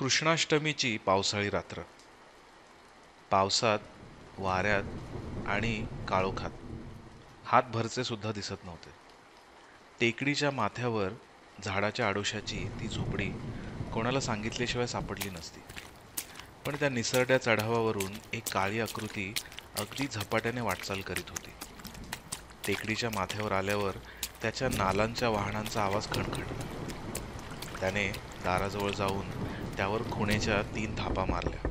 कृष्णाष्टमीची पावसाळी रात्र. पावसात, वाऱ्यात आणि काळोखात हातभरचे सुद्धा दिसत नव्हते. टेकडीच्या माथ्यावर झाडाच्या आडोशाची ती झोपडी कोणाला सांगितल्याशिवाय सापडली नसती. पण त्या निसरड्या चढावावरून एक काळी आकृती अगदी झपाट्याने वाटचाल करीत होती. टेकडीच्या माथ्यावर आल्यावर त्याच्या नालांच्या वाहनांचा आवाज खणखणला. त्याने दाराजवळ जाऊन त्यावर खुणेच्या 3 थापा मारल्या.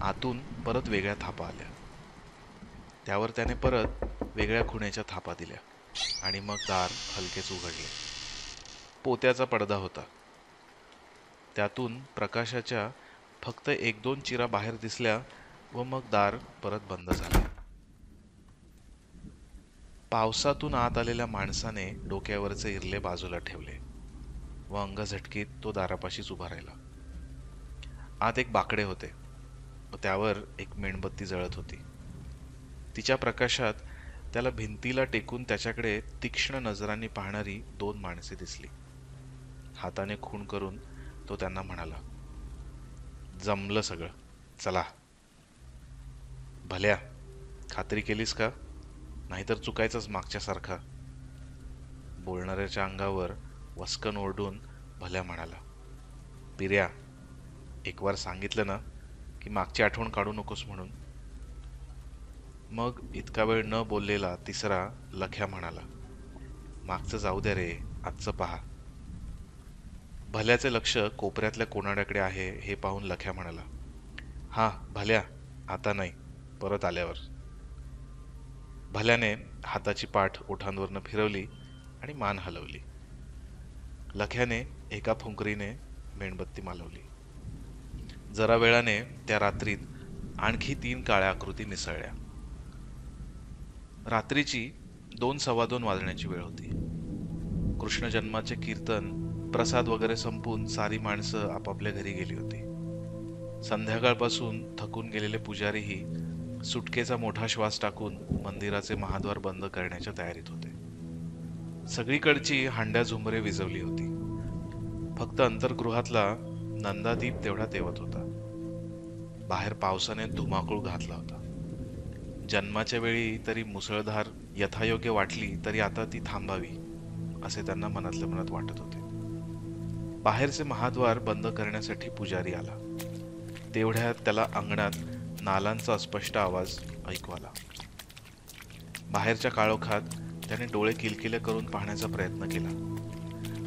आतून परत वेगळ्या थापा आल्या. त्यावर त्याने परत वेगळ्या खुणेच्या थापा दिल्या आणि मग दार हलकेच उघडले. पोत्याचा पडदा होता. त्यातून प्रकाशाच्या फक्त 1-2 चिरा बाहेर दिसल्या व मग दार परत बंद झाले. पावसातून आत आलेल्या माणसाने डोक्यावरचे इरले बाजूला ठेवले व अंग झटकीत तो दारापाशीच उभा राहिला. आत एक बाकडे होते व त्यावर एक मेणबत्ती जळत होती. तिच्या प्रकाशात त्याला भिंतीला टेकून त्याच्याकडे तीक्ष्ण नजरांनी पाहणारी 2 माणसे दिसली. हाताने खूण करून तो त्यांना म्हणाला, "जमलं सगळं, चला." "भल्या, खात्री केलीस का? नाहीतर चुकायचंच मागच्यासारखा." बोलणाऱ्याच्या अंगावर वस्कन ओरडून भल्या म्हणाला, "पिर्या, एक वार सांगितलं ना की मागची आठवण काढू नकोस म्हणून." मग इतका वेळ न बोललेला तिसरा लख्या म्हणाला, "मागचं जाऊ द्या रे, आजचं पहा." भल्याचे लक्ष कोपऱ्यातल्या कोनाड्याकडे आहे हे पाहून लख्या म्हणाला, "हा भल्या, आता नाही, परत आल्यावर." भल्याने हाताची पाठ ओठांवरनं फिरवली आणि मान हलवली. लख्याने एका फुंकरीने मेणबत्ती मालवली. जरा वेळाने त्या रात्रीत आणखी 3 काळ्या आकृती मिसळल्या. रात्रीची 2-2:15 वाजण्याची वेळ होती. कृष्ण जन्माचे कीर्तन, प्रसाद वगैरे संपून सारी माणसं आपापल्या घरी गेली होती. संध्याकाळपासून थकून गेलेले पुजारीही सुटकेचा मोठा श्वास टाकून मंदिराचे महाद्वार बंद करण्याच्या तयारीत होते. सगळीकडची हांड्या झुंबरे विझवली होती. फक्त अंतर्गृहातला नंदादीप तेवढा तेवत होता. बाहेर पावसाने धुमाकूळ घातला होता. जन्माच्या वेळी तरी मुसळधार यथायोग्य वाटली तरी आता ती थांबावी असे त्यांना मनातल्या मनात वाटत होते. बाहेरचे महाद्वार बंद करण्यासाठी पुजारी आला. तेवढ्यात त्याला अंगणात नालांचा अस्पष्ट आवाज ऐकू आला. बाहेरच्या काळोखात त्याने डोळे किलकिले करून पाहण्याचा प्रयत्न केला,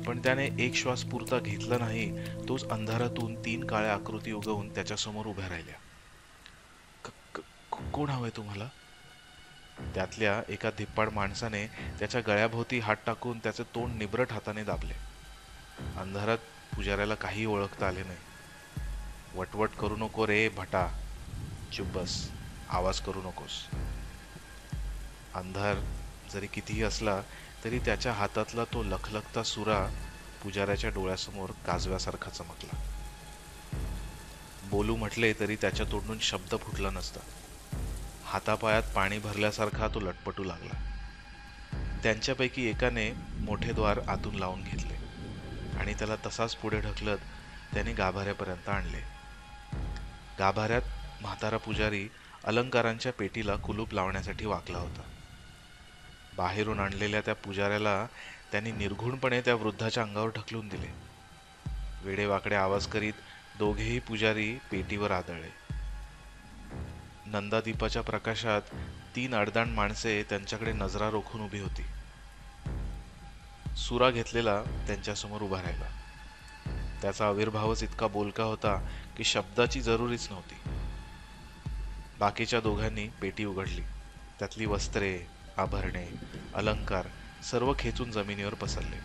पण त्याने एक श्वास पुरता घेतला नाही. तोच अंधारातून 3 काळ्या आकृती उगवून त्याच्यासमोर उभ्या राहिल्या. "कोण हवंय तुम्हाला?" त्यातल्या एका धिप्पाड माणसाने त्याच्या गळ्याभोवती हात टाकून त्याचे तोंड निबरट हाताने दाबले. अंधारात पुजाऱ्याला काही ओळखता आले नाही. "वटवट करू नको रे भटा, चुप बस, आवाज करू नकोस." अंधार जरी कितीही असला तरी त्याच्या हातातला तो लखलखता सुरा पुजाऱ्याच्या डोळ्यासमोर काजव्यासारखा चमकला. बोलू म्हटले तरी त्याच्या तोंडून शब्द फुटला नसता. हातापायात पाणी भरल्यासारखा तो लटपटू लागला. त्यांच्यापैकी एकाने मोठे द्वार आतून लावून घेतले आणि त्याला तसाच पुढे ढकलत त्याने गाभाऱ्यापर्यंत आणले. गाभाऱ्यात म्हातारा पुजारी अलंकारांच्या पेटीला कुलूप लावण्यासाठी वाकला होता. बाहेरून आणलेल्या त्या पुजाऱ्याला त्यांनी निर्घुणपणे त्या वृद्धाच्या अंगावर ढकलून दिले. वेडेवाकडे आवाज करीत दोघेही पुजारी पेटीवर आदळले. नंदादीपाच्या प्रकाशात 3 अडदांड माणसे त्यांच्याकडे नजरा रोखून उभी होती. सुरा घेतलेला त्यांच्यासमोर उभा राहिला. त्याचा आविर्भावच इतका बोलका होता की शब्दाची जरुरीच नव्हती. बाकीच्या दोघांनी पेटी उघडली. त्यातली वस्त्रे, आभरणे, अलंकार सर्व खेचून जमिनीवर पसरले.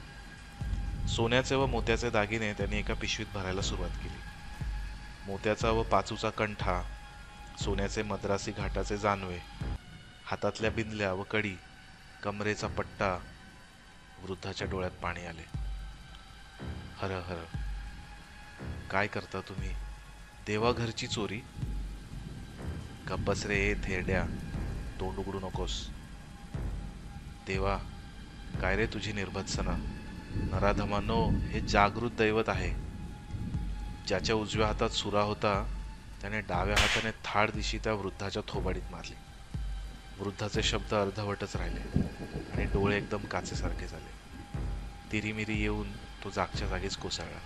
सोन्याचे व मोत्याचे दागिने त्यांनी एका पिशवीत भरायला सुरुवात केली. मोत्याचा व पाचूचा कंठा, सोन्याचे मद्रासी घाटाचे जानवे, हातातल्या बिंदल्या व कडी, कमरेचा पट्टा. वृद्धाच्या डोळ्यात पाणी आले. "हर हर, काय करता तुम्ही? देवाघरची चोरी?" "गप्प बस रे थेरड्या, तोंड उघडू नकोस." "देवा, काय रे तुझी निर्भत्सना? नराधमांनो, हे जागृत दैवत आहे." ज्याच्या उजव्या हातात सुरा होता त्याने डाव्या हाताने थाड दिशी त्या वृद्धाच्या थोबाडीत मारली. वृद्धाचे शब्द अर्धवटच राहिले आणि डोळे एकदम काचेसारखे झाले. तिरीमिरी येऊन तो जागच्या जागीच कोसळला.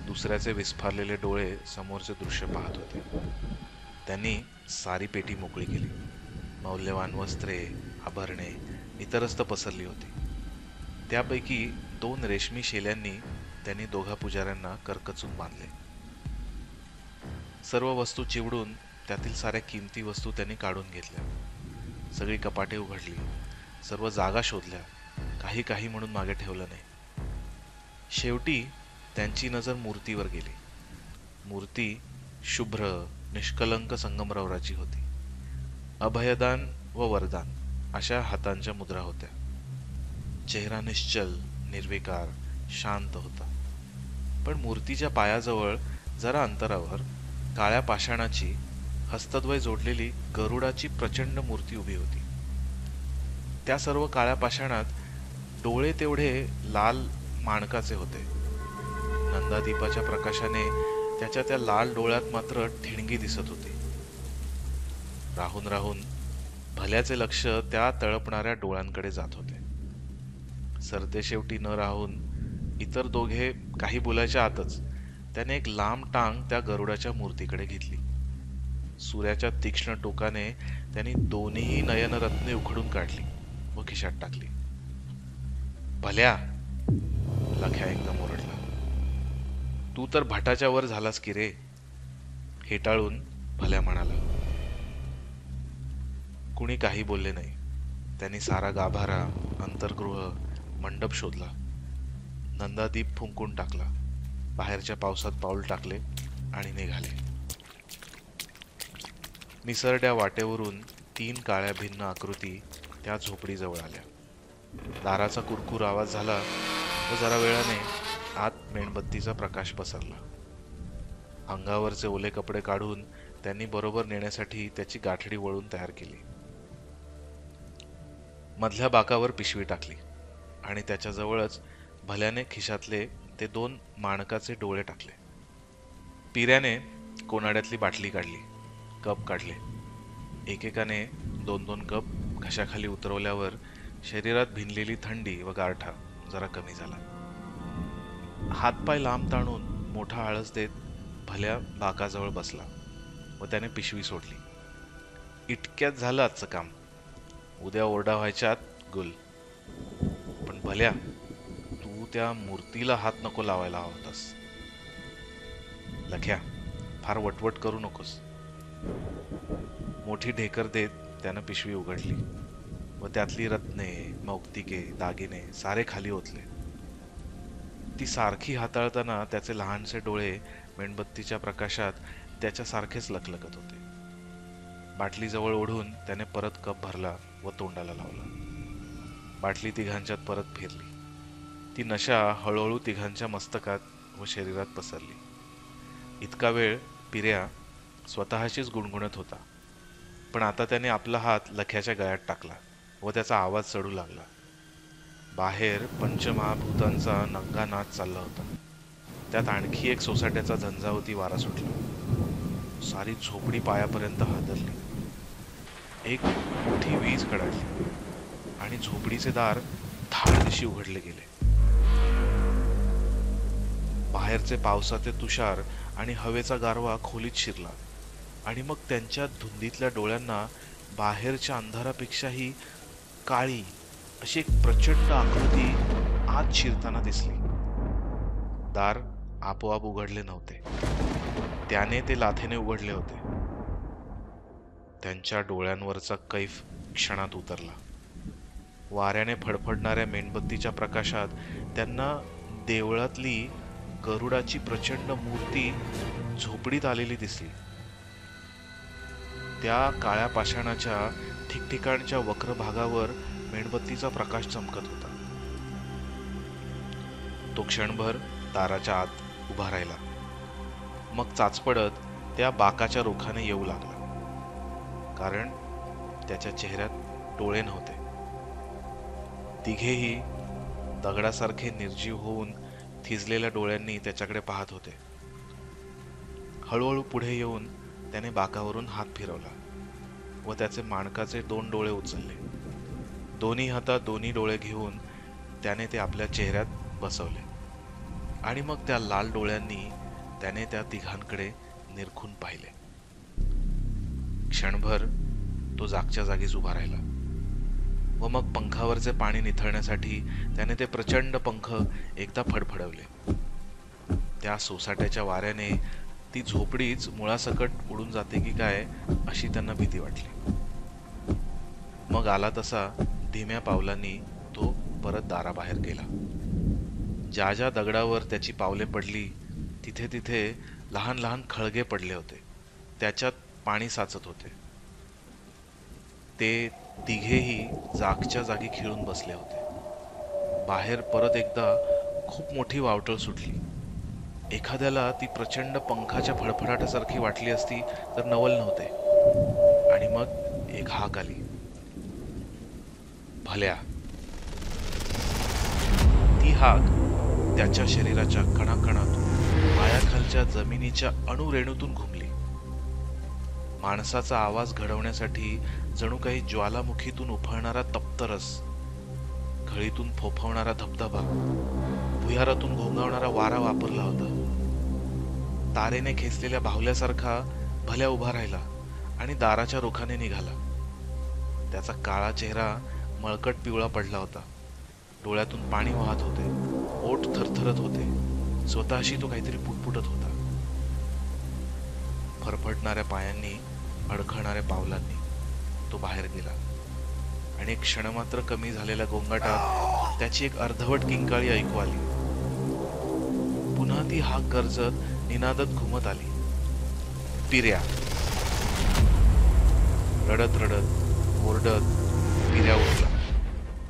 दुसऱ्याचे विस्फारलेले डोळे समोरचे दृश्य पाहत होते. त्यांनी सारी पेटी मोकळी केली. मौल्यवान वस्त्रे, आभरणे इतरस्त पसरली होती. त्यापैकी 2 रेशमी शेल्यांनी त्यांनी दोघा पुजाऱ्यांना करकचून बांधले. सर्व वस्तू चिवडून त्यातील साऱ्या किमती वस्तू त्यांनी काढून घेतल्या. सगळी कपाटे उघडली, सर्व जागा शोधल्या, काही काही म्हणून मागे ठेवलं नाही. शेवटी त्यांची नजर मूर्तीवर गेली. मूर्ती शुभ्र निष्कलंक संगमरवराची होती. अभयदान व वरदान अशा हातांच्या मुद्रा होत्या. चेहरा निश्चल, निर्विकार, शांत होता. पण मूर्तीच्या पायाजवळ जरा अंतरावर काळ्या पाषाणाची हस्तद्वय जोडलेली गरुडाची प्रचंड मूर्ती उभी होती. त्या सर्व काळ्या पाषाणात डोळे तेवढे लाल माणकाचे होते. नंदादीपाच्या प्रकाशाने त्याच्या त्या लाल डोळ्यात मात्र ठिणगी दिसत होती. राहून राहून भल्याचे लक्ष त्या तळपणाऱ्या डोळ्यांकडे जात होते. सरतेशेवटी न राहून इतर दोघे काही बोलायच्या आतच त्याने एक लांब टांग त्या गरुडाच्या मूर्तीकडे घेतली. सूर्याच्या तीक्ष्ण टोकाने त्यांनी दोन्ही नयनरत्ने उखडून काढली व खिशात टाकली. भल्या, लख्या एकदम ओरडला. तू तर भाटाच्या वर झालास की रे. हेटाळून भल्या म्हणाला. कुणी काही बोलले नाही. त्यांनी सारा गाभारा, अंतर्गृह, मंडप शोधला. नंदादीप फुंकून टाकला. बाहेरच्या पावसात पाऊल टाकले आणि निघाले. निसरड्या वाटेवरून 3 काळ्या भिन्न आकृती त्या झोपडीजवळ आल्या. दाराचा कुरकुर आवाज झाला व जरा वेळाने आत मेणबत्तीचा प्रकाश पसरला. अंगावरचे ओले कपडे काढून त्यांनी बरोबर नेण्यासाठी त्याची गाठडी वळून तयार केली. मधल्या बाकावर पिशवी टाकली आणि त्याच्या जवळच भल्याने खिशातले ते 2 माणकाचे डोळे टाकले. पिऱ्याने कोनाड्यातली बाटली काढली, कप काढले. एकेकाने 2-2 कप घशाखाली उतरवल्यावर शरीरात भिनलेली थंडी व गारठा जरा कमी झाला. हातपाय लांब ताणून मोठा आळस देत भल्या बाकाजवळ बसला व त्याने पिशवी सोडली. इतक्यात झालं आजचं काम. उद्या ओरडा व्हायच्यात गुल. पण भल्या, तू त्या मूर्तीला हात नको लावायला हवा होतास. लख्या, फार वटवट करू नकोस. मोठी ढेकर देत त्यानं पिशवी उघडली व त्यातली रत्ने, मौक्तिके, दागिने सारे खाली ओतले. ती सारखी हाताळताना त्याचे लहानसे डोळे मेणबत्तीच्या प्रकाशात त्याच्यासारखेच लखलखत होते. बाटली जवळ ओढून त्याने परत कप भरला व तोंडाला लावला. बाटली तिघांच्यात परत फिरली. ती नशा हळूहळू तिघांच्या मस्तकात व शरीरात पसरली. इतका वेळ पिऱ्या स्वतःशीच गुणगुणत होता. पण आता त्याने आपला हात लख्याच्या गळ्यात टाकला व त्याचा आवाज चढू लागला. बाहेर पंचमहाभूतांचा नंगा नाच चालला होता. त्यात आणखी एक सोसाट्याचा झंझावती वारा सुटला. सारी झोपडी पायापर्यंत हादरली. एक मोठी वीज कडाडली आणि झोपडीचे दार धाडदिशी उघडले गेले. बाहेरचे पावसाचे तुषार आणि हवेचा गारवा खोलीत शिरला आणि मग त्यांच्या धुंदीतल्या डोळ्यांना बाहेरच्या अंधारापेक्षाही काळी अशी एक प्रचंड आकृती आत शिरताना दिसली. दार आपोआप उघडले नव्हते. त्याने ते लाथेने उघडले होते. त्यांच्या डोळ्यांवरचा कैफ क्षणात उतरला. वाऱ्याने फडफडणाऱ्या मेणबत्तीच्या प्रकाशात त्यांना देवळातली गरुडाची प्रचंड मूर्ती झोपडीत आलेली दिसली. त्या काळ्या पाषाणाच्या ठिकठिकाणच्या वक्र भागावर मेणबत्तीचा प्रकाश चमकत होता. तो क्षणभर दाराच्या आत उभा राहिला. मग चाचपडत त्या बाकाच्या रोखाने येऊ लागला. कारण त्याच्या चेहऱ्यात डोळे नव्हते. तिघेही दगडासारखे निर्जीव होऊन थिजलेल्या डोळ्यांनी त्याच्याकडे पाहत होते. हळूहळू पुढे येऊन त्याने बाकावरून हात फिरवला व त्याचे माणकाचे 2 डोळे उचलले. दोन्ही हातात दोन्ही डोळे घेऊन त्याने ते आपल्या चेहऱ्यात बसवले आणि मग त्या लाल डोळ्यांनी त्याने त्या तिघांकडे निरखून पाहिले. क्षणभर तो जागच्या जागीच उभा राहिला व मग पंखावरचे पाणी निथळण्यासाठी त्याने ते प्रचंड पंख एकदा फडफडवले. त्या सोसाट्याच्या वाऱ्याने ती झोपडीच मुळासकट उडून जाते की काय अशी त्यांना भीती वाटली. मग आला तसा धीम्या पावलांनी तो परत दाराबाहेर गेला. ज्या ज्या दगडावर त्याची पावले पडली तिथे तिथे लहान लहान खळगे पडले होते. त्याच्यात पाणी साचत होते. ते तिघेही जागच्या जागी खिळून बसले होते. बाहेर परत एकदा खूप मोठी वावटळ सुटली. एखाद्याला ती प्रचंड पंखाच्या फडफडाटासारखी वाटली असती तर नवल नव्हते. आणि मग एक हाक आली, भल्या. ती हाक त्याच्या शरीराच्या कणाकणातून पायाखालच्या जमिनीच्या अणुरेणूतून घुमली. माणसाचा आवाज घडवण्यासाठी जणू काही ज्वालामुखीतून उफाळणारा तप्त रस, खळीतून फोफावणारा धबधबा, भुयारातून घोंगावणारा वारा वापरला होता. तारेने खेचलेल्या बाहुल्यासारखा भल्या उभा राहिला आणि दाराच्या रोखाने निघाला. त्याचा काळा चेहरा मळकट पिवळा पडला होता. डोळ्यातून पाणी वाहत होते. ओठ थरथरत होते. स्वतःशी तो काहीतरी पुटपुटत होता. फरफटणाऱ्या पायांनी, अडखळणाऱ्या पावलांनी तो बाहेर गेला आणि एक क्षणमात्र कमी झालेल्या गोंगाटात त्याची एक अर्धवट किंकाळी ऐकू आली. पुन्हा ती हाक गरजत निनादत घुमत आली, पिर्या. रडत रडत ओरडत पिर्या उठला.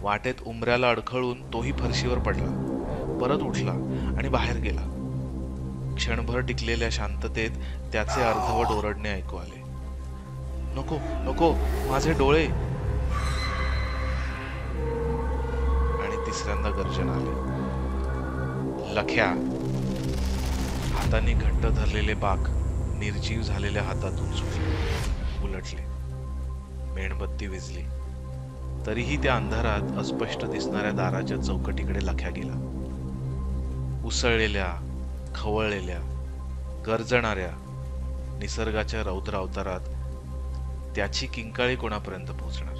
वाटेत उंबऱ्याला अडखळून तोही फरशीवर पडला. परत उठला आणि बाहेर गेला. क्षणभर टिकलेल्या शांततेत त्याचे अर्धवट ओरडणे ऐकू आले, नको नको, माझे डोळे. आणि तिसऱ्यांदा गर्जन आले, लख्या. हाताने घट्ट धरलेले बाक निर्जीव झालेल्या हातातून सुटले, उलटले. मेणबत्ती विझली. तरीही त्या अंधारात अस्पष्ट दिसणाऱ्या दाराच्या चौकटीकडे लख्या गेला. उसळलेल्या, खवळलेल्या, गर्जणाऱ्या निसर्गाच्या रौद्र अवतारात त्याची किंकाळी कोणापर्यंत पोहोचणार.